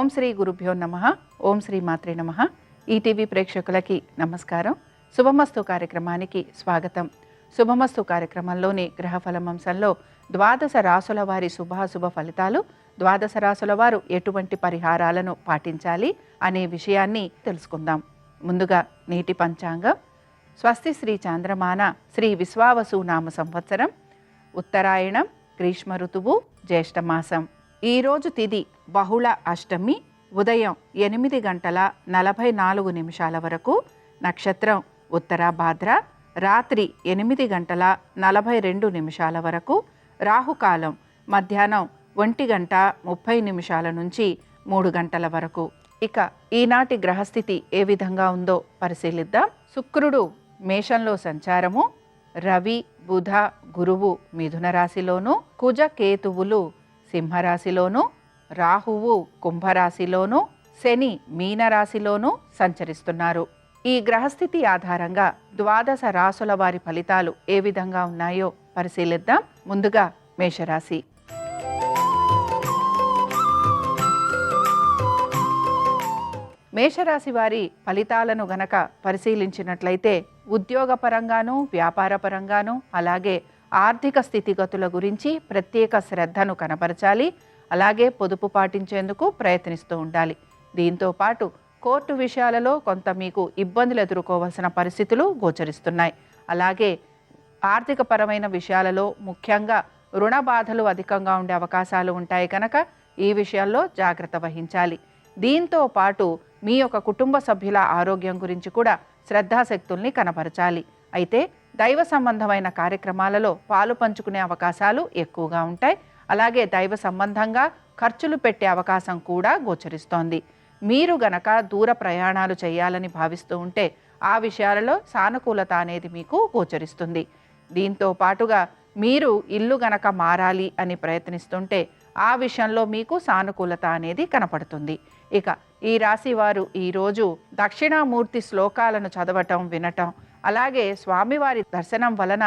ఓం శ్రీ గురుభ్యో నమః. ఓం శ్రీ మాత్రే నమః. ఈటీవీ ప్రేక్షకులకి నమస్కారం. శుభమస్తు కార్యక్రమానికి స్వాగతం. శుభమస్తు కార్యక్రమంలోని గ్రహఫలమంశంలో ద్వాదశ రాసుల వారి శుభాశుభ ఫలితాలు, ద్వాదశ రాసుల వారు ఎటువంటి పరిహారాలను పాటించాలి అనే విషయాన్ని తెలుసుకుందాం. ముందుగా నేటి పంచాంగం. స్వస్తి శ్రీ చాంద్రమాన శ్రీ విశ్వావసు నామ సంవత్సరం, ఉత్తరాయణం, గ్రీష్మ ఋతువు, జ్యేష్ఠమాసం. ఈరోజు తిథి బహుళ అష్టమి, ఉదయం 8:44 వరకు. నక్షత్రం ఉత్తరాభాద్ర, రాత్రి 8:42 వరకు. రాహుకాలం మధ్యాహ్నం 1:30 నుంచి 3 గంటల వరకు. ఇక ఈనాటి గ్రహస్థితి ఏ విధంగా ఉందో పరిశీలిద్దాం. శుక్రుడు మేషంలో సంచారము, రవి, బుధ, గురువు మిథున రాశిలోను, కుజ, కేతువులు సింహరాశిలోను, రాహువు కుంభరాశిలోను, శని మీనరాశిలోను సంచరిస్తున్నారు. ఈ గ్రహస్థితి ఆధారంగా ద్వాదశ రాసుల వారి ఫలితాలు ఏ విధంగా ఉన్నాయో పరిశీలిద్దాం. ముందుగా మేషరాశి. మేషరాశి వారి ఫలితాలను గనక పరిశీలించినట్లయితే ఉద్యోగపరంగాను, వ్యాపారపరంగాను, అలాగే ఆర్థిక స్థితిగతుల గురించి ప్రత్యేక శ్రద్ధను కనపరచాలి. అలాగే పొదుపు పాటించేందుకు ప్రయత్నిస్తూ ఉండాలి. దీంతో పాటు కోర్టు విషయాలలో కొంత మీకు ఇబ్బందులు ఎదుర్కోవాల్సిన పరిస్థితులు గోచరిస్తున్నాయి. అలాగే ఆర్థికపరమైన విషయాలలో ముఖ్యంగా రుణ బాధలు అధికంగా ఉండే అవకాశాలు ఉంటాయి కనుక ఈ విషయాల్లో జాగ్రత్త వహించాలి. దీంతో పాటు మీ యొక్క కుటుంబ సభ్యుల ఆరోగ్యం గురించి కూడా శ్రద్ధాశక్తుల్ని కనపరచాలి. అయితే దైవ సంబంధమైన కార్యక్రమాలలో పాలు పంచుకునే అవకాశాలు ఎక్కువగా ఉంటాయి. అలాగే దైవ సంబంధంగా ఖర్చులు పెట్టే అవకాశం కూడా గోచరిస్తోంది. మీరు గనక దూర ప్రయాణాలు చేయాలని భావిస్తూ ఉంటే ఆ విషయాలలో సానుకూలత అనేది మీకు గోచరిస్తుంది. దీంతో పాటుగా మీరు ఇల్లు గనక మారాలి అని ప్రయత్నిస్తుంటే ఆ విషయంలో మీకు సానుకూలత అనేది కనపడుతుంది. ఇక ఈ రాశి వారు ఈరోజు దక్షిణామూర్తి శ్లోకాలను చదవటం, వినటం, అలాగే స్వామివారి దర్శనం వలన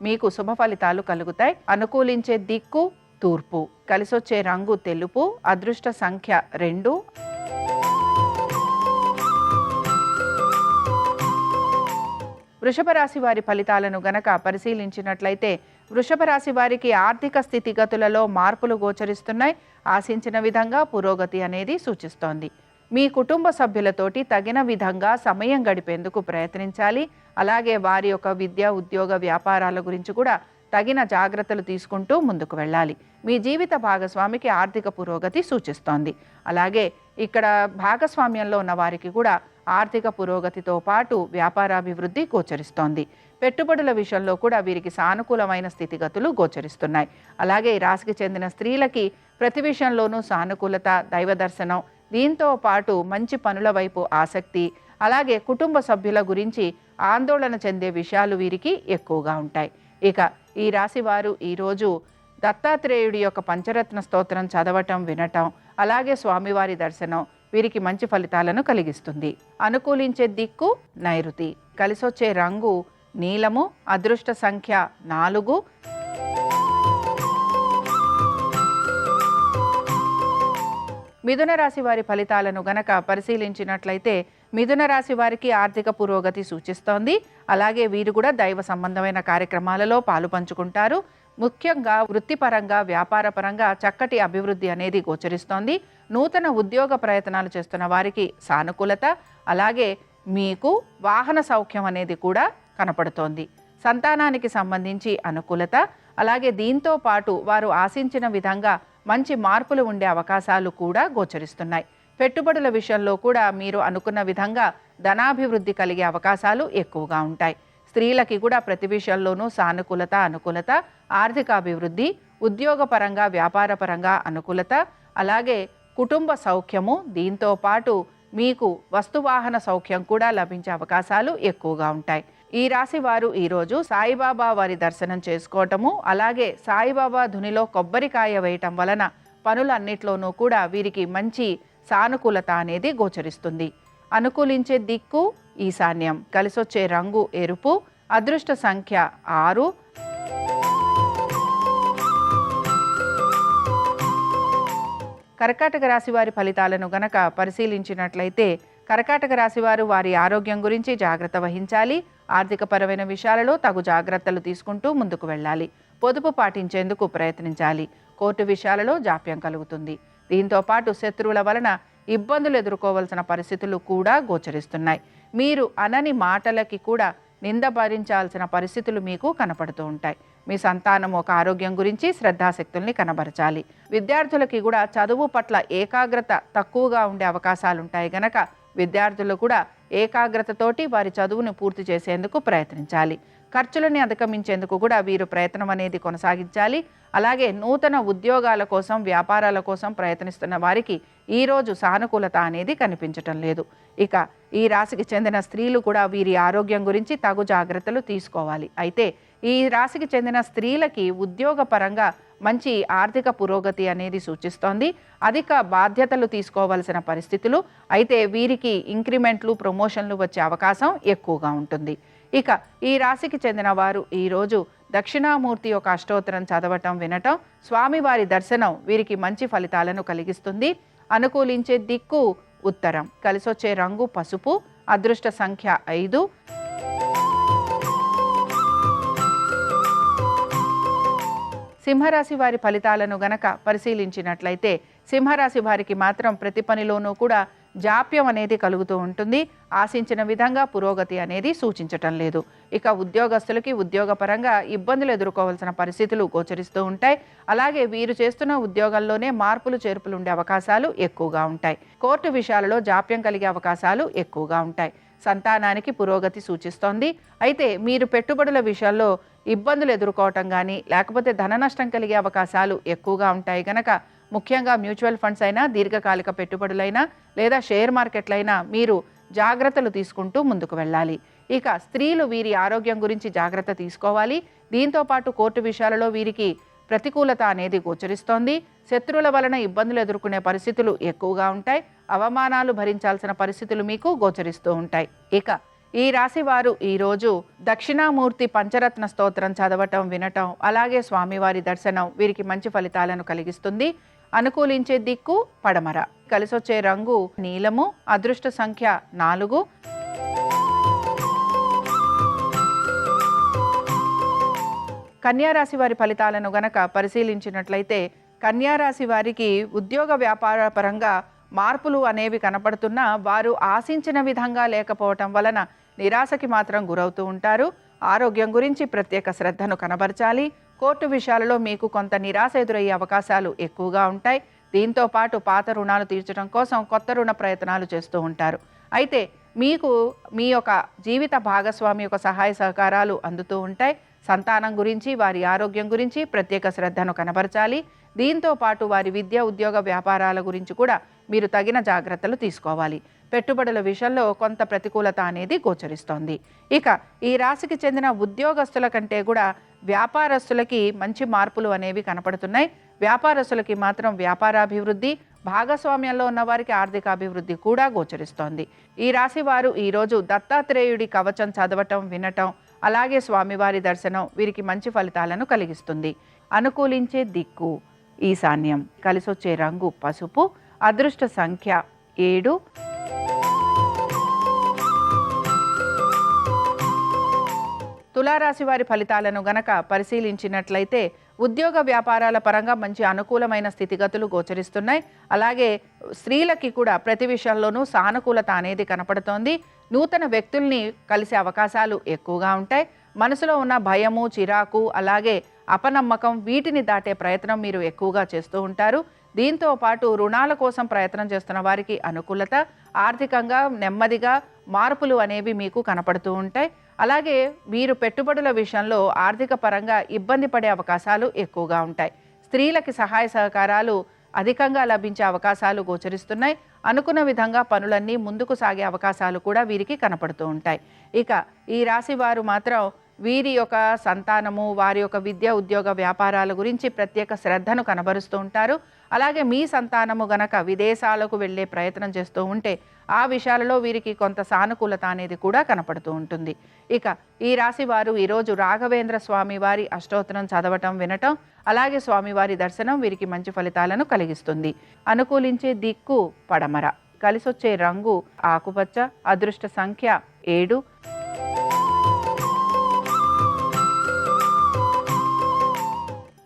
మీకు శుభ ఫలితాలు కలుగుతాయి. అనుకూలించే దిక్కు తూర్పు, కలిసొచ్చే రంగు తెలుపు, అదృష్ట సంఖ్య 2. వృషభ రాశి వారి ఫలితాలను గనక పరిశీలించినట్లయితే వృషభ రాశి వారికి ఆర్థిక స్థితిగతులలో మార్పులు గోచరిస్తున్నాయి. ఆశించిన విధంగా పురోగతి అనేది సూచిస్తోంది. మీ కుటుంబ సభ్యులతోటి తగిన విధంగా సమయం గడిపేందుకు ప్రయత్నించాలి. అలాగే వారి యొక్క విద్య, ఉద్యోగ, వ్యాపారాల గురించి కూడా తగిన జాగ్రత్తలు తీసుకుంటూ ముందుకు వెళ్ళాలి. మీ జీవిత భాగస్వామికి ఆర్థిక పురోగతి సూచిస్తోంది. అలాగే ఇక్కడ భాగస్వామ్యంలో ఉన్న వారికి కూడా ఆర్థిక పురోగతితో పాటు వ్యాపారాభివృద్ధి గోచరిస్తోంది. పెట్టుబడుల విషయంలో కూడా వీరికి సానుకూలమైన స్థితిగతులు గోచరిస్తున్నాయి. అలాగే ఈ రాశికి చెందిన స్త్రీలకి ప్రతి విషయంలోనూ సానుకూలత, దైవ దర్శనం, దీంతో పాటు మంచి పనుల వైపు ఆసక్తి, అలాగే కుటుంబ సభ్యుల గురించి ఆందోళన చెందే విషయాలు వీరికి ఎక్కువగా ఉంటాయి. ఇక ఈ రాశి వారు ఈరోజు దత్తాత్రేయుడి యొక్క పంచరత్న స్తోత్రం చదవటం, వినటం, అలాగే స్వామివారి దర్శనం వీరికి మంచి ఫలితాలను కలిగిస్తుంది. అనుకూలించే దిక్కు నైరుతి, కలిసొచ్చే రంగు నీలము, అదృష్ట సంఖ్య 4. మిథున రాశి వారి ఫలితాలను గనక పరిశీలించినట్లయితే మిథున రాశి వారికి ఆర్థిక పురోగతి సూచిస్తోంది. అలాగే వీరు కూడా దైవ సంబంధమైన కార్యక్రమాలలో పాలు పంచుకుంటారు. ముఖ్యంగా వృత్తిపరంగా, వ్యాపారపరంగా చక్కటి అభివృద్ధి అనేది గోచరిస్తోంది. నూతన ఉద్యోగ ప్రయత్నాలు చేస్తున్న వారికి సానుకూలత, అలాగే మీకు వాహన సౌఖ్యం అనేది కూడా కనపడుతోంది. సంతానానికి సంబంధించి అనుకూలత, అలాగే దీంతో పాటు వారు ఆశించిన విధంగా మంచి మార్పులు ఉండే అవకాశాలు కూడా గోచరిస్తున్నాయి. పెట్టుబడుల విషయంలో కూడా మీరు అనుకున్న విధంగా ధనాభివృద్ధి కలిగే అవకాశాలు ఎక్కువగా ఉంటాయి. స్త్రీలకి కూడా ప్రతి విషయంలోనూ సానుకూలత, అనుకూలత, ఆర్థిక అభివృద్ధి, ఉద్యోగపరంగా, వ్యాపారపరంగా అనుకూలత, అలాగే కుటుంబ సౌఖ్యము, దీంతో పాటు మీకు వస్తువాహన సౌఖ్యం కూడా లభించే అవకాశాలు ఎక్కువగా ఉంటాయి. ఈ రాశి వారు ఈరోజు సాయిబాబా వారి దర్శనం చేసుకోవటము, అలాగే సాయిబాబా ధునిలో కొబ్బరికాయ వేయటం వలన పనులన్నిట్లోనూ కూడా వీరికి మంచి సానుకూలత అనేది గోచరిస్తుంది. అనుకూలించే దిక్కు ఈశాన్యం, కలిసొచ్చే రంగు ఎరుపు, అదృష్ట సంఖ్య 6. కర్కాటక రాశి వారి ఫలితాలను గనక పరిశీలించినట్లయితే కర్కాటక రాశి వారు వారి ఆరోగ్యం గురించి జాగ్రత్త వహించాలి. ఆర్థికపరమైన విషయాలలో తగు జాగ్రత్తలు తీసుకుంటూ ముందుకు వెళ్ళాలి. పొదుపు పాటించేందుకు ప్రయత్నించాలి. కోర్టు విషయాలలో జాప్యం కలుగుతుంది. దీంతో పాటు శత్రువుల వలన ఇబ్బందులు ఎదుర్కోవాల్సిన పరిస్థితులు కూడా గోచరిస్తున్నాయి. మీరు అనని మాటలకి కూడా నింద భరించాల్సిన పరిస్థితులు మీకు కనపడుతూ ఉంటాయి. మీ సంతానం ఒక ఆరోగ్యం గురించి శ్రద్ధాశక్తుల్ని కనబరచాలి. విద్యార్థులకి కూడా చదువు పట్ల ఏకాగ్రత తక్కువగా ఉండే అవకాశాలు ఉంటాయి గనక విద్యార్థులు కూడా ఏకాగ్రతతోటి వారి చదువును పూర్తి చేసేందుకు ప్రయత్నించాలి. ఖర్చులని అధిగమించేందుకు కూడా వీరు ప్రయత్నం అనేది కొనసాగించాలి. అలాగే నూతన ఉద్యోగాల కోసం, వ్యాపారాల కోసం ప్రయత్నిస్తున్న వారికి ఈరోజు సానుకూలత అనేది కనిపించటం లేదు. ఇక ఈ రాశికి చెందిన స్త్రీలు కూడా వీరి ఆరోగ్యం గురించి తగు జాగ్రత్తలు తీసుకోవాలి. అయితే ఈ రాశికి చెందిన స్త్రీలకి ఉద్యోగపరంగా మంచి ఆర్థిక పురోగతి అనేది సూచిస్తోంది. అధిక బాధ్యతలు తీసుకోవాల్సిన పరిస్థితులు, అయితే వీరికి ఇంక్రిమెంట్లు, ప్రమోషన్లు వచ్చే అవకాశం ఎక్కువగా ఉంటుంది. ఇక ఈ రాశికి చెందిన వారు ఈరోజు దక్షిణామూర్తి యొక్క అష్టోత్తరం చదవటం, వినటం, స్వామివారి దర్శనం వీరికి మంచి ఫలితాలను కలిగిస్తుంది. అనుకూలించే దిక్కు ఉత్తరం. కలిసొచ్చే రంగు పసుపు. అదృష్ట సంఖ్య 5. సింహరాశి వారి ఫలితాలను గనక పరిశీలించినట్లయితే సింహరాశి వారికి మాత్రం ప్రతి పనిలోనూ కూడా జాప్యం అనేది కలుగుతూ ఉంటుంది. ఆశించిన విధంగా పురోగతి అనేది సూచించటం లేదు. ఇక ఉద్యోగస్తులకి ఉద్యోగపరంగా ఇబ్బందులు ఎదుర్కోవాల్సిన పరిస్థితులు గోచరిస్తూ ఉంటాయి. అలాగే వీరు చేస్తున్న ఉద్యోగాల్లోనే మార్పులు చేర్పులు ఉండే అవకాశాలు ఎక్కువగా ఉంటాయి. కోర్టు విషయాలలో జాప్యం కలిగే అవకాశాలు ఎక్కువగా ఉంటాయి. సంతానానికి పురోగతి సూచిస్తోంది. అయితే మీరు పెట్టుబడుల విషయాల్లో ఇబ్బందులు ఎదుర్కోవటం కానీ, లేకపోతే ధన నష్టం కలిగే అవకాశాలు ఎక్కువగా ఉంటాయి కనుక ముఖ్యంగా మ్యూచువల్ ఫండ్స్ అయినా, దీర్ఘకాలిక పెట్టుబడులైనా, లేదా షేర్ మార్కెట్లైనా మీరు జాగ్రత్తలు తీసుకుంటూ ముందుకు వెళ్ళాలి. ఇక స్త్రీలు వీరి ఆరోగ్యం గురించి జాగ్రత్త తీసుకోవాలి. దీంతో పాటు కోర్టు విషయాలలో వీరికి ప్రతికూలత అనేది గోచరిస్తోంది. శత్రువుల వలన ఇబ్బందులు ఎదుర్కొనే పరిస్థితులు ఎక్కువగా ఉంటాయి. అవమానాలు భరించాల్సిన పరిస్థితులు మీకు గోచరిస్తూ ఉంటాయి. ఇక ఈ రాశి వారు ఈరోజు దక్షిణామూర్తి పంచరత్న స్తోత్రం చదవటం, వినటం, అలాగే స్వామివారి దర్శనం వీరికి మంచి ఫలితాలను కలిగిస్తుంది. అనుకూలించే దిక్కు పడమర. కలిసొచ్చే రంగు నీలము. అదృష్ట సంఖ్య 4. కన్యారాశి వారి ఫలితాలను గనక పరిశీలించినట్లయితే కన్యారాశి వారికి ఉద్యోగ వ్యాపార పరంగా మార్పులు అనేవి కనపడుతున్నా వారు ఆశించిన విధంగా లేకపోవటం వలన నిరాశకి మాత్రం గురవుతూ ఉంటారు. ఆరోగ్యం గురించి ప్రత్యేక శ్రద్ధను కనబరచాలి. కోర్టు విషయాలలో మీకు కొంత నిరాశ ఎదురయ్యే అవకాశాలు ఎక్కువగా ఉంటాయి. దీంతో పాటు పాత రుణాలు తీర్చడం కోసం కొత్త రుణ ప్రయత్నాలు చేస్తూ ఉంటారు. అయితే మీకు మీ యొక్క జీవిత భాగస్వామి యొక్క సహాయ సహకారాలు అందుతూ ఉంటాయి. సంతానం గురించి, వారి ఆరోగ్యం గురించి ప్రత్యేక శ్రద్ధను కనబరచాలి. దీంతో పాటు వారి విద్య, ఉద్యోగ, వ్యాపారాల గురించి కూడా మీరు తగిన జాగ్రత్తలు తీసుకోవాలి. పెట్టుబడుల విషయంలో కొంత ప్రతికూలత అనేది గోచరిస్తోంది. ఇక ఈ రాశికి చెందిన ఉద్యోగస్తుల కంటే కూడా వ్యాపారస్తులకి మంచి మార్పులు అనేవి కనపడుతున్నాయి. వ్యాపారస్తులకి మాత్రం వ్యాపారాభివృద్ధి, భాగస్వామ్యంలో ఉన్న వారికి ఆర్థికాభివృద్ధి కూడా గోచరిస్తోంది. ఈ రాశి వారు ఈరోజు దత్తాత్రేయుడి కవచం చదవటం, వినటం, అలాగే స్వామివారి దర్శనం వీరికి మంచి ఫలితాలను కలిగిస్తుంది. అనుకూలించే దిక్కు ఈశాన్యం. కలిసొచ్చే రంగు పసుపు. అదృష్ట సంఖ్య 7. తులారాశి వారి ఫలితాలను గనక పరిశీలించినట్లయితే ఉద్యోగ వ్యాపారాల పరంగా మంచి అనుకూలమైన స్థితిగతులు గోచరిస్తున్నాయి. అలాగే స్త్రీలకి కూడా ప్రతి విషయంలోనూ సానుకూలత అనేది కనపడుతోంది. నూతన వ్యక్తుల్ని కలిసే అవకాశాలు ఎక్కువగా ఉంటాయి. మనసులో ఉన్న భయము, చిరాకు, అలాగే అపనమ్మకం వీటిని దాటే ప్రయత్నం మీరు ఎక్కువగా చేస్తూ ఉంటారు. దీంతో పాటు రుణాల కోసం ప్రయత్నం చేస్తున్న వారికి అనుకూలత, ఆర్థికంగా నెమ్మదిగా మార్పులు అనేవి మీకు కనపడుతూ ఉంటాయి. అలాగే మీరు పెట్టుబడుల విషయంలో ఆర్థిక పరంగా ఇబ్బంది పడే అవకాశాలు ఎక్కువగా ఉంటాయి. స్త్రీలకి సహాయ సహకారాలు అధికంగా లభించే అవకాశాలు గోచరిస్తున్నాయి. అనుకున్న విధంగా పనులన్నీ ముందుకు సాగే అవకాశాలు కూడా వీరికి కనపడుతూ ఉంటాయి. ఇక ఈ రాశి వారు మాత్రం వీరి యొక్క సంతానము, వారి యొక్క విద్య, ఉద్యోగ, వ్యాపారాల గురించి ప్రత్యేక శ్రద్ధను కనబరుస్తూ ఉంటారు. అలాగే మీ సంతానము గనక విదేశాలకు వెళ్ళే ప్రయత్నం చేస్తూ ఉంటే ఆ విషయాలలో వీరికి కొంత సానుకూలత అనేది కూడా కనపడుతూ ఉంటుంది. ఇక ఈ రాశి వారు ఈరోజు రాఘవేంద్ర స్వామి వారి అష్టోత్తరం చదవటం, వినటం, అలాగే స్వామివారి దర్శనం వీరికి మంచి ఫలితాలను కలిగిస్తుంది. అనుకూలించే దిక్కు పడమర, కలిసొచ్చే రంగు ఆకుపచ్చ, అదృష్ట సంఖ్య 7.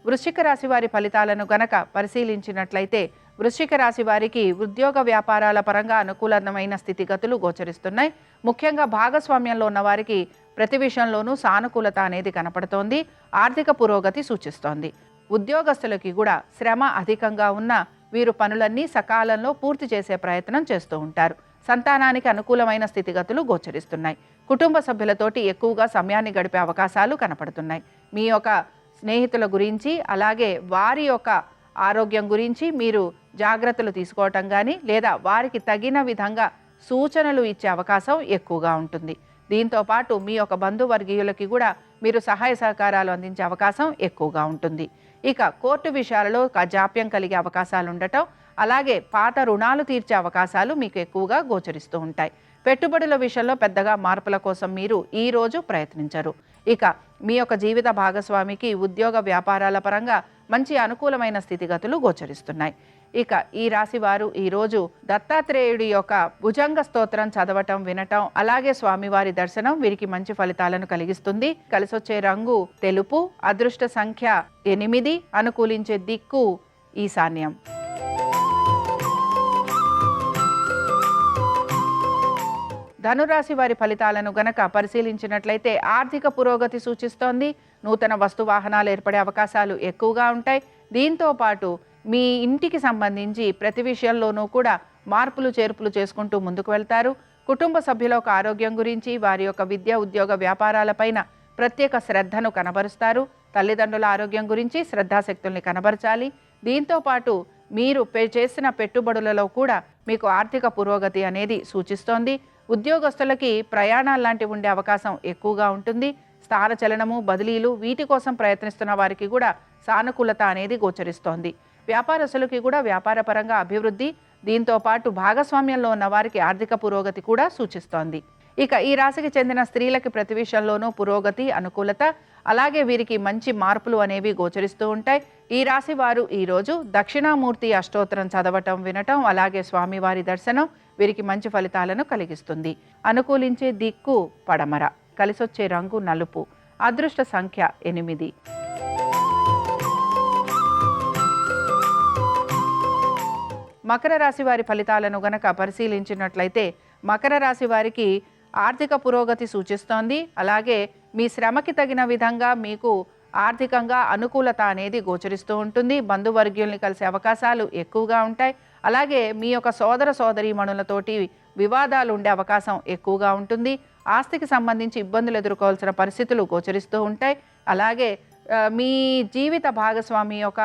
వృశ్చిక రాశి వారి ఫలితాలను గనక పరిశీలించినట్లయితే వృశ్చిక రాశి వారికి ఉద్యోగ వ్యాపారాల పరంగా అనుకూలమైన స్థితిగతులు గోచరిస్తున్నాయి. ముఖ్యంగా భాగస్వామ్యంలో ఉన్న వారికి ప్రతి విషయంలోనూ సానుకూలత అనేది కనపడుతోంది. ఆర్థిక పురోగతి సూచిస్తోంది. ఉద్యోగస్తులకి కూడా శ్రమ అధికంగా ఉన్న వీరు పనులన్నీ సకాలంలో పూర్తి చేసే ప్రయత్నం చేస్తూ ఉంటారు. సంతానానికి అనుకూలమైన స్థితిగతులు గోచరిస్తున్నాయి. కుటుంబ సభ్యులతోటి ఎక్కువగా సమయాన్ని గడిపే అవకాశాలు కనపడుతున్నాయి. మీ యొక్క స్నేహితుల గురించి, అలాగే వారి యొక్క ఆరోగ్యం గురించి మీరు జాగ్రత్తలు తీసుకోవటం కానీ, లేదా వారికి తగిన విధంగా సూచనలు ఇచ్చే అవకాశం ఎక్కువగా ఉంటుంది. దీంతోపాటు మీ యొక్క బంధువర్గీయులకి కూడా మీరు సహాయ సహకారాలు అందించే అవకాశం ఎక్కువగా ఉంటుంది. ఇక కోర్టు విషయాలలో జాప్యం కలిగే అవకాశాలు ఉండటం, అలాగే పాత రుణాలు తీర్చే అవకాశాలు మీకు ఎక్కువగా గోచరిస్తూ ఉంటాయి. పెట్టుబడుల విషయంలో పెద్దగా మార్పుల కోసం మీరు ఈరోజు ప్రయత్నించరు. ఇక మీ యొక్క జీవిత భాగస్వామికి ఉద్యోగ వ్యాపారాల పరంగా మంచి అనుకూలమైన స్థితిగతులు గోచరిస్తున్నాయి. ఇక ఈ రాశి వారు ఈరోజు దత్తాత్రేయుడి యొక్క భుజంగ స్తోత్రం చదవటం, వినటం, అలాగే స్వామివారి దర్శనం వీరికి మంచి ఫలితాలను కలిగిస్తుంది. కలిసొచ్చే రంగు తెలుపు, అదృష్ట సంఖ్య 8, అనుకూలించే దిక్కు ఈశాన్యం. ధనురాశి వారి ఫలితాలను గనక పరిశీలించినట్లయితే ఆర్థిక పురోగతి సూచిస్తోంది. నూతన వస్తు వాహనాలు ఏర్పడే అవకాశాలు ఎక్కువగా ఉంటాయి. దీంతో పాటు మీ ఇంటికి సంబంధించి ప్రతి విషయంలోనూ కూడా మార్పులు చేర్పులు చేసుకుంటూ ముందుకు వెళ్తారు. కుటుంబ సభ్యుల యొక్క ఆరోగ్యం గురించి, వారి యొక్క విద్య, ఉద్యోగ, వ్యాపారాలపైన ప్రత్యేక శ్రద్ధను కనబరుస్తారు. తల్లిదండ్రుల ఆరోగ్యం గురించి శ్రద్ధాశక్తుల్ని కనబరచాలి. దీంతో పాటు మీరు చేసిన పెట్టుబడులలో కూడా మీకు ఆర్థిక పురోగతి అనేది సూచిస్తోంది. ఉద్యోగస్తులకి ప్రయాణాలు లాంటివి ఉండే అవకాశం ఎక్కువగా ఉంటుంది. స్థానచలనము, బదిలీలు వీటి కోసం ప్రయత్నిస్తున్న వారికి కూడా సానుకూలత అనేది గోచరిస్తోంది. వ్యాపారస్తులకి కూడా వ్యాపారపరంగా అభివృద్ధి, దీంతో పాటు భాగస్వామ్యంలో ఉన్న వారికి ఆర్థిక పురోగతి కూడా సూచిస్తోంది. ఇక ఈ రాశికి చెందిన స్త్రీలకి ప్రతి విషయంలోనూ పురోగతి, అనుకూలత, అలాగే వీరికి మంచి మార్పులు అనేవి గోచరిస్తూ ఉంటాయి. ఈ రాశి వారు ఈరోజు దక్షిణామూర్తి అష్టోత్తరం చదవటం, వినటం, అలాగే స్వామివారి దర్శనం వీరికి మంచి ఫలితాలను కలిగిస్తుంది. అనుకూలించే దిక్కు పడమర, కలిసొచ్చే రంగు నలుపు, అదృష్ట సంఖ్య 8. మకర రాశి వారి ఫలితాలను గనక పరిశీలించినట్లయితే మకర రాశి వారికి ఆర్థిక పురోగతి సూచిస్తోంది. అలాగే మీ శ్రమకి తగిన విధంగా మీకు ఆర్థికంగా అనుకూలత అనేది గోచరిస్తూ ఉంటుంది. బంధువర్గీయుల్ని కలిసే అవకాశాలు ఎక్కువగా ఉంటాయి. అలాగే మీ యొక్క సోదర సోదరీమణులతోటి వివాదాలు ఉండే అవకాశం ఎక్కువగా ఉంటుంది. ఆస్తికి సంబంధించి ఇబ్బందులు ఎదుర్కోవాల్సిన పరిస్థితులు గోచరిస్తూ ఉంటాయి. అలాగే మీ జీవిత భాగస్వామి యొక్క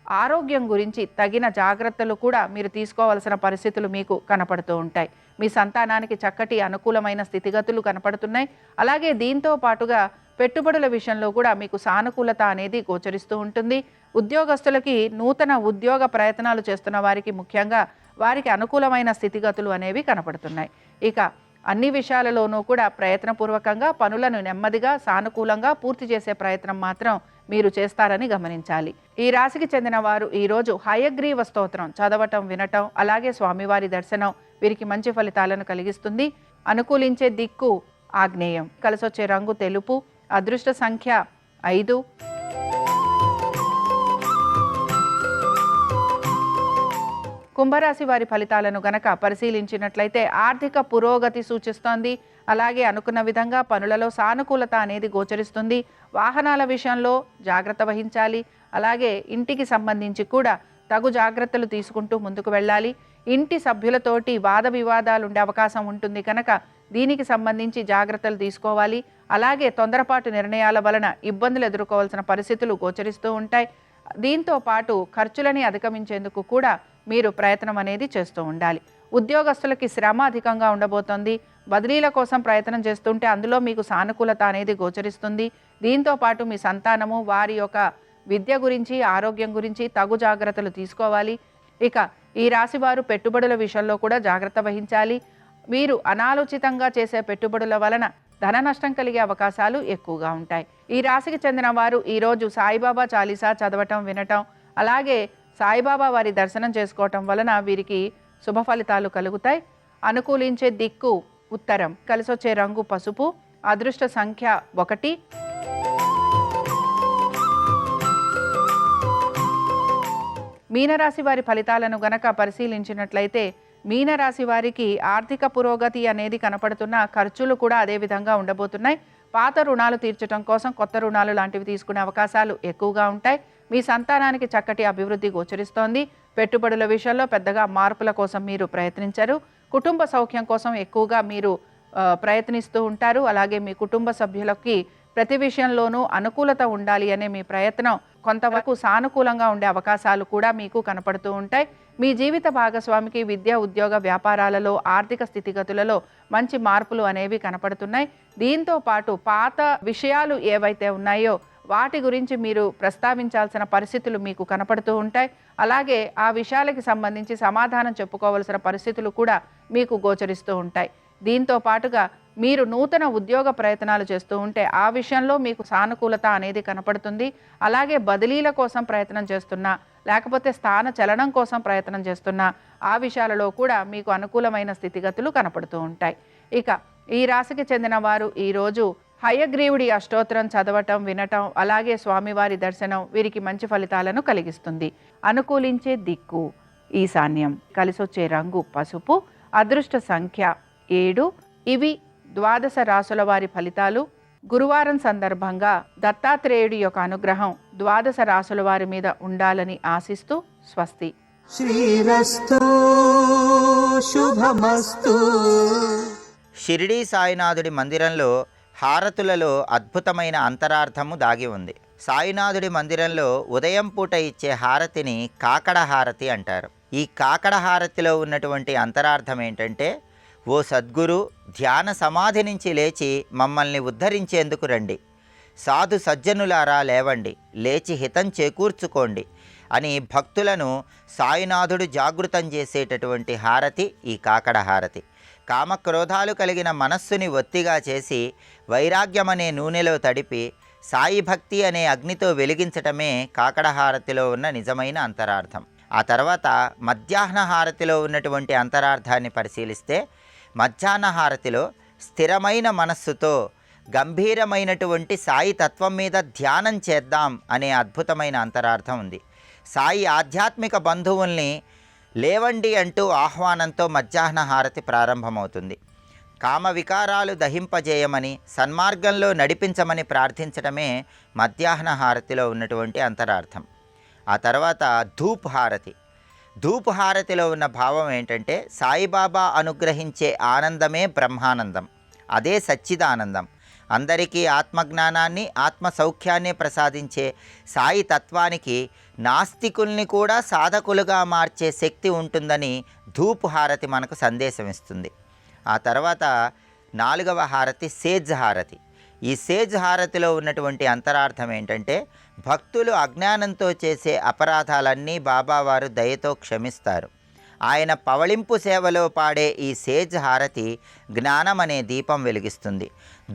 ఆరోగ్యం గురించి తగిన జాగ్రత్తలు కూడా మీరు తీసుకోవాల్సిన పరిస్థితులు మీకు కనపడుతూ ఉంటాయి. మీ సంతానానికి చక్కటి అనుకూలమైన స్థితిగతులు కనపడుతున్నాయి. అలాగే దీంతో పాటుగా పెట్టుబడుల విషయంలో కూడా మీకు సానుకూలత అనేది గోచరిస్తూ ఉంటుంది. ఉద్యోగస్తులకి నూతన ఉద్యోగ ప్రయత్నాలు చేస్తున్న వారికి ముఖ్యంగా వారికి అనుకూలమైన స్థితిగతులు అనేవి కనపడుతున్నాయి. ఇక అన్ని విషయాలలోనూ కూడా ప్రయత్నపూర్వకంగా పనులను నెమ్మదిగా, సానుకూలంగా పూర్తి చేసే ప్రయత్నం మాత్రం మీరు చేస్తారని గమనించాలి. ఈ రాశికి చెందిన వారు ఈరోజు హయగ్రీవ స్తోత్రం చదవటం, వినటం, అలాగే స్వామివారి దర్శనం వీరికి మంచి ఫలితాలను కలిగిస్తుంది. అనుకూలించే దిక్కు ఆగ్నేయం, కలిసొచ్చే రంగు తెలుపు, అదృష్ట సంఖ్య 5. కుంభరాశి వారి ఫలితాలను గనక పరిశీలించినట్లయితే ఆర్థిక పురోగతి సూచిస్తోంది. అలాగే అనుకున్న విధంగా పనులలో సానుకూలత అనేది గోచరిస్తుంది. వాహనాల విషయంలో జాగ్రత్త వహించాలి. అలాగే ఇంటికి సంబంధించి కూడా తగు జాగ్రత్తలు తీసుకుంటూ ముందుకు వెళ్ళాలి. ఇంటి సభ్యులతోటి వాద వివాదాలు ఉండే అవకాశం ఉంటుంది కనుక దీనికి సంబంధించి జాగ్రత్తలు తీసుకోవాలి. అలాగే తొందరపాటు నిర్ణయాల వలన ఇబ్బందులు ఎదుర్కోవాల్సిన పరిస్థితులు గోచరిస్తూ ఉంటాయి. దీంతో పాటు ఖర్చులని అధిగమించేందుకు కూడా మీరు ప్రయత్నం అనేది చేస్తూ ఉండాలి. ఉద్యోగస్తులకి శ్రమ అధికంగా ఉండబోతోంది. బదిలీల కోసం ప్రయత్నం చేస్తుంటే అందులో మీకు సానుకూలత అనేది గోచరిస్తుంది. దీంతో పాటు మీ సంతానము వారి యొక్క విద్య గురించి, ఆరోగ్యం గురించి తగు జాగ్రత్తలు తీసుకోవాలి. ఇక ఈ రాశి వారు పెట్టుబడుల విషయంలో కూడా జాగ్రత్త వహించాలి. మీరు అనాలోచితంగా చేసే పెట్టుబడుల వలన ధన నష్టం కలిగే అవకాశాలు ఎక్కువగా ఉంటాయి. ఈ రాశికి చెందిన వారు ఈరోజు సాయిబాబా చాలీసా చదవటం, వినటం, అలాగే సాయిబాబా వారి దర్శనం చేసుకోవటం వలన వీరికి శుభ ఫలితాలు కలుగుతాయి. అనుకూలించే దిక్కు ఉత్తరం, కలిసొచ్చే రంగు పసుపు, అదృష్ట సంఖ్య 1. మీనరాశి వారి ఫలితాలను గనక పరిశీలించినట్లయితే మీనరాశి వారికి ఆర్థిక పురోగతి అనేది కనపడుతున్న, ఖర్చులు కూడా అదే విధంగా ఉండబోతున్నాయి. పాత రుణాలు తీర్చడం కోసం కొత్త రుణాలు లాంటివి తీసుకునే అవకాశాలు ఎక్కువగా ఉంటాయి. మీ సంతానానికి చక్కటి అభివృద్ధి గోచరిస్తోంది. పెట్టుబడుల విషయంలో పెద్దగా మార్పుల కోసం మీరు ప్రయత్నించరు. కుటుంబ సౌఖ్యం కోసం ఎక్కువగా మీరు ప్రయత్నిస్తూ ఉంటారు. అలాగే మీ కుటుంబ సభ్యులకి ప్రతి విషయంలోనూ అనుకూలత ఉండాలి అనే మీ ప్రయత్నం కొంతవరకు సానుకూలంగా ఉండే అవకాశాలు కూడా మీకు కనపడుతూ ఉంటాయి. మీ జీవిత భాగస్వామికి విద్య, ఉద్యోగ, వ్యాపారాలలో, ఆర్థిక స్థితిగతులలో మంచి మార్పులు అనేవి కనపడుతున్నాయి. దీంతో పాటు పాత విషయాలు ఏవైతే ఉన్నాయో వాటి గురించి మీరు ప్రస్తావించాల్సిన పరిస్థితులు మీకు కనపడుతూ ఉంటాయి. అలాగే ఆ విషయాలకి సంబంధించి సమాధానం చెప్పుకోవాల్సిన పరిస్థితులు కూడా మీకు గోచరిస్తూ ఉంటాయి. దీంతో పాటుగా మీరు నూతన ఉద్యోగ ప్రయత్నాలు చేస్తూ ఉంటే ఆ విషయంలో మీకు సానుకూలత అనేది కనపడుతుంది. అలాగే బదిలీల కోసం ప్రయత్నం చేస్తున్నా, లేకపోతే స్థాన చలనం కోసం ప్రయత్నం చేస్తున్నా ఆ విషయాలలో కూడా మీకు అనుకూలమైన స్థితిగతులు కనపడుతూ ఉంటాయి. ఇక ఈ రాశికి చెందిన వారు ఈరోజు హయగ్రీవుడి అష్టోత్తరం చదవటం, వినటం, అలాగే స్వామివారి దర్శనం వీరికి మంచి ఫలితాలను కలిగిస్తుంది. అనుకూలించే దిక్కు ఈశాన్యం, కలిసొచ్చే రంగు పసుపు, అదృష్ట సంఖ్య 7. ఇవి ద్వాదశ రాశుల వారి ఫలితాలు. గురువారం సందర్భంగా దత్తాత్రేయుడి యొక్క అనుగ్రహం ద్వాదశ రాశుల వారి మీద ఉండాలని ఆశిస్తూ స్వస్తి. శ్రీరస్తు శుభమస్తు. షిరిడీ సాయినాథుడి మందిరంలో హారతులలో అద్భుతమైన అంతరార్థము దాగి ఉంది. సాయినాథుడి మందిరంలో ఉదయం పూట ఇచ్చే హారతిని కాకడ హారతి అంటారు. ఈ కాకడ హారతిలో ఉన్నటువంటి అంతరార్థం ఏంటంటే, ఓ సద్గురు, ధ్యాన సమాధి నుంచి లేచి మమ్మల్ని ఉద్ధరించేందుకు రండి. సాధు సజ్జనులారా లేవండి, లేచి హితం చేకూర్చుకోండి అని భక్తులను సాయినాథుడు జాగృతం చేసేటటువంటి హారతి ఈ కాకడ హారతి. కామక్రోధాలు కలిగిన మనస్సుని ఒత్తిగా చేసి వైరాగ్యమనే నూనెలో తడిపి సాయి భక్తి అనే అగ్నితో వెలిగించటమే కాకడ హారతిలో ఉన్న నిజమైన అంతరార్థం. ఆ తర్వాత మధ్యాహ్న హారతిలో ఉన్నటువంటి అంతరార్థాన్ని పరిశీలిస్తే, మధ్యాహ్న హారతిలో స్థిరమైన మనస్సుతో గంభీరమైనటువంటి సాయి తత్వం మీద ధ్యానం చేద్దాం అనే అద్భుతమైన అంతరార్థం ఉంది. సాయి ఆధ్యాత్మిక బంధువుల్ని లేవండి అంటూ ఆహ్వానంతో మధ్యాహ్న హారతి ప్రారంభమవుతుంది. కామ వికారాలు దహింపజేయమని, సన్మార్గంలో నడిపించమని ప్రార్థించడమే మధ్యాహ్న హారతిలో ఉన్నటువంటి అంతరార్థం. ఆ తర్వాత ధూప్ హారతి. ధూప్ హారతిలో ఉన్న భావం ఏంటంటే, సాయిబాబా అనుగ్రహించే ఆనందమే బ్రహ్మానందం, అదే సచ్చిదానందం. అందరికీ ఆత్మజ్ఞానాన్ని, ఆత్మ సౌఖ్యాన్ని ప్రసాదించే సాయి తత్వానికి నాస్తికుల్ని కూడా సాధకులుగా మార్చే శక్తి ఉంటుందని ధూప్ హారతి మనకు సందేశం ఇస్తుంది. ఆ తర్వాత 4వ హారతి సేజ్ హారతి. ఈ సేజ్ హారతిలో ఉన్నటువంటి అంతరార్థం ఏంటంటే, భక్తులు అజ్ఞానంతో చేసే అపరాధాలన్నీ బాబావారు దయతో క్షమిస్తారు. ఆయన పవళింపు సేవలో పాడే ఈ సేజ్ హారతి జ్ఞానం అనే దీపం వెలిగిస్తుంది.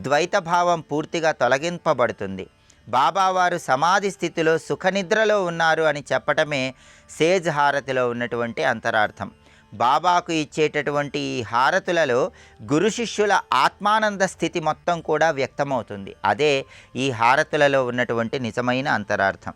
ద్వైతభావం పూర్తిగా తొలగింపబడుతుంది. బాబావారు సమాధి స్థితిలో సుఖనిద్రలో ఉన్నారు అని చెప్పటమే సేజ్ హారతిలో ఉన్నటువంటి అంతరార్థం. బాబాకు ఇచ్చేటటువంటి ఈ హారతులలో గురు శిష్యుల ఆత్మానంద స్థితి మొత్తం కూడా వ్యక్తమవుతుంది. అదే ఈ హారతులలో ఉన్నటువంటి నిజమైన అంతరార్థం.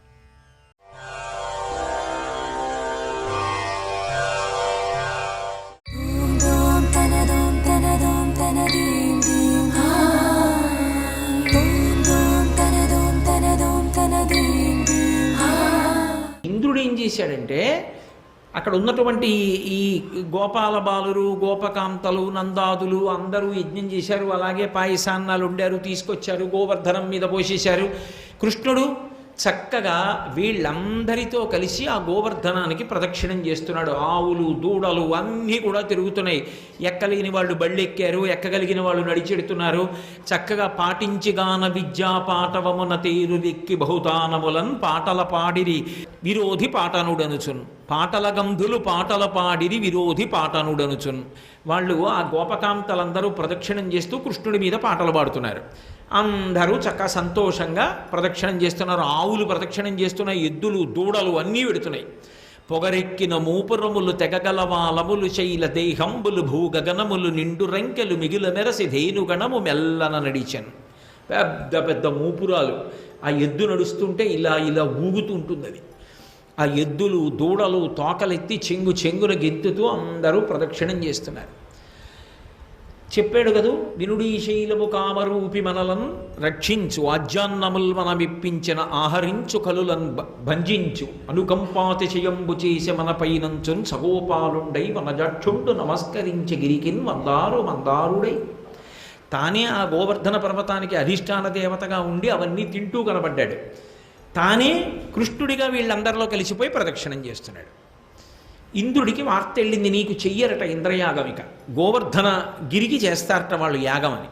ఇంద్రుడు ఏం చేశాడంటే, అక్కడ ఉన్నటువంటి ఈ గోపాల బాలురు, గోపకాంతలు, నందాదులు అందరూ యజ్ఞం చేశారు. అలాగే పాయసాన్నాలు వండారు, తీసుకొచ్చారు, గోవర్ధనం మీద పోసేశారు. కృష్ణుడు చక్కగా వీళ్ళందరితో కలిసి ఆ గోవర్ధనానికి ప్రదక్షిణం చేస్తున్నాడు. ఆవులు దూడలు అన్నీ కూడా తిరుగుతున్నాయి. ఎక్కలేని వాళ్ళు బళ్ళెక్కారు, ఎక్కగలిగిన వాళ్ళు నడిచెడుతున్నారు. చక్కగా పాటించిగాన విద్యా పాటవమున తేరుదిక్కి బహుతానములన్ పాటల పాడిరి విరోధి పాటనుడనుచున్ పాటల గంధులు పాటల పాడిరి విరోధి పాటనుడనుచున్. వాళ్ళు ఆ గోపకాంతలందరూ ప్రదక్షిణం చేస్తూ కృష్ణుడి మీద పాటలు పాడుతున్నారు. అందరూ చక్కగా సంతోషంగా ప్రదక్షిణం చేస్తున్నారు. ఆవులు ప్రదక్షిణం చేస్తున్నాయి, ఎద్దులు దూడలు అన్నీ వెడుతున్నాయి. పొగరెక్కిన మూపురములు తెగగలవాలములు శైల దేహంబులు భూగగనములు నిండు రంకెలు మిగిల మెరసి ధేనుగణము మెల్లన నడిచెన్. పెద్ద పెద్ద మూపురాలు. ఆ ఎద్దు నడుస్తుంటే ఇలా ఇలా ఊగుతుంటుంది అది. ఆ ఎద్దులు దూడలు తోకలెత్తి చెంగు చెంగున గెంతుతూ అందరూ ప్రదక్షిణం చేస్తున్నారు. చెప్పాడు కదూ, వినుడీ శైలము కామరూపి మనలను రక్షించు ఆజ్యాన్నముల్ మనమిప్పించిన ఆహరించు కలులన్ భంజించు అనుకంపాతిశయంబు చేసి మన పైనంచున్ సగోపాలుండై మన జక్షుండు నమస్కరించి గిరికిన్ మందారు మందారుడై. తానే ఆ గోవర్ధన పర్వతానికి అధిష్టాన దేవతగా ఉండి అవన్నీ తింటూ కనబడ్డాడు. తానే కృష్ణుడిగా వీళ్ళందరిలో కలిసిపోయి ప్రదక్షిణం చేస్తున్నాడు. ఇంద్రుడికి వార్త వెళ్ళింది, నీకు చెయ్యరట ఇంద్రయాగం, ఇక గోవర్ధన గిరికి చేస్తారట వాళ్ళు యాగం అని.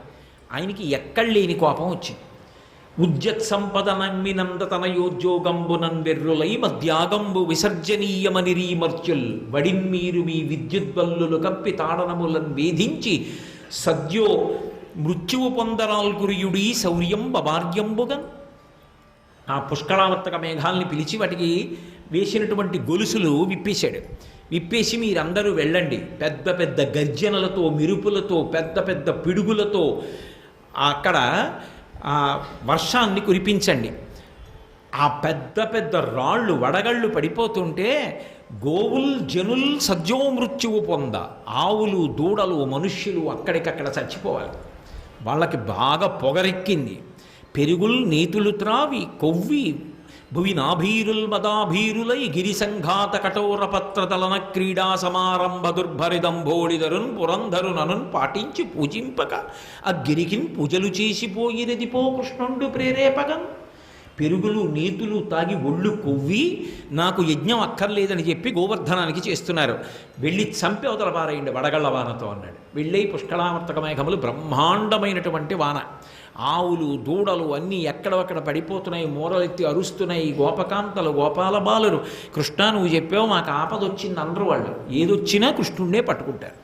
ఆయనకి ఎక్కడలేని కోపం వచ్చింది. ఉద్యత్ సంపద నమ్మినంద తనయోద్యోగంబునన్ వెర్రులై మధ్యాగంబు విసర్జనీయమనిరీమర్చుల్ వడిన్మీరు మీ విద్యుద్బల్లులు కప్పి తాడనములను వేధించి సద్యో మృత్యువు పొందరాల్గురియుడీ శౌర్యం బభార్యంబుగన్. ఆ పుష్కళావర్తక మేఘాల్ని పిలిచి వాటికి వేసినటువంటి గొలుసులు విప్పేశాడు. విప్పేసి మీరందరూ వెళ్ళండి, పెద్ద పెద్ద గర్జనలతో మెరుపులతో పెద్ద పెద్ద పిడుగులతో అక్కడ ఆ వర్షాన్ని కురిపించండి. ఆ పెద్ద పెద్ద రాళ్ళు వడగళ్ళు పడిపోతుంటే గోవుల్ జనుల్ సజ్జో మృత్యువు పొంద, ఆవులు దూడలు మనుష్యులు అక్కడికక్కడ చచ్చిపోవాలి. వాళ్ళకి బాగా పొగరెక్కింది. పెరుగుల్ నీతులు త్రావి కొవ్వి భువి నాభీరుల్ మదాభీరులై గిరి సంఘాత కఠోర పత్రదలన క్రీడా సమారంభ దుర్భరిదంభోడిదరున్ పురంధరుననున్ పాటించి పూజింపక ఆ గిరికిన్ పూజలు చేసిపోయినది పో కృష్ణుండు ప్రేరేపగన్. పెరుగులు నీతులు తాగి ఒళ్ళు కొవ్వి నాకు యజ్ఞం అక్కర్లేదని చెప్పి గోవర్ధనానికి చేస్తున్నారు. వెళ్ళి చంపి అవతల పారేయండి వడగళ్ల వానతో అన్నాడు. వెళ్ళి పుష్కళావర్తక మేఘములు బ్రహ్మాండమైనటువంటి వాన. ఆవులు దూడలు అన్నీ ఎక్కడొక్కడ పడిపోతున్నాయి, మూరలెత్తి అరుస్తున్నాయి. గోపకాంతలు గోపాల బాలురు, కృష్ణ నువ్వు చెప్పావు మాకు ఆపదొచ్చింది అందరూ. వాళ్ళు ఏదొచ్చినా కృష్ణుణ్ణే పట్టుకుంటారు.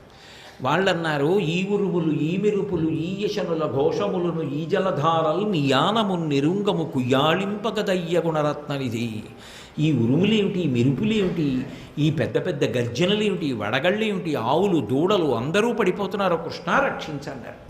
వాళ్ళన్నారు, ఈ ఉరుములు ఈ మెరుపులు ఈ యశనుల ఘోషములను ఈ జలధారలు నీ యానము నిరుంగము కుయ్యాళింపగదయ్య గుణరత్ననిధి. ఈ ఉరుములేమిటి, ఈ మెరుపులేమిటి, ఈ పెద్ద పెద్ద గర్జనలేమిటి, వడగళ్ళేమిటి, ఆవులు దూడలు అందరూ పడిపోతున్నారు, కృష్ణ రక్షించన్నారు.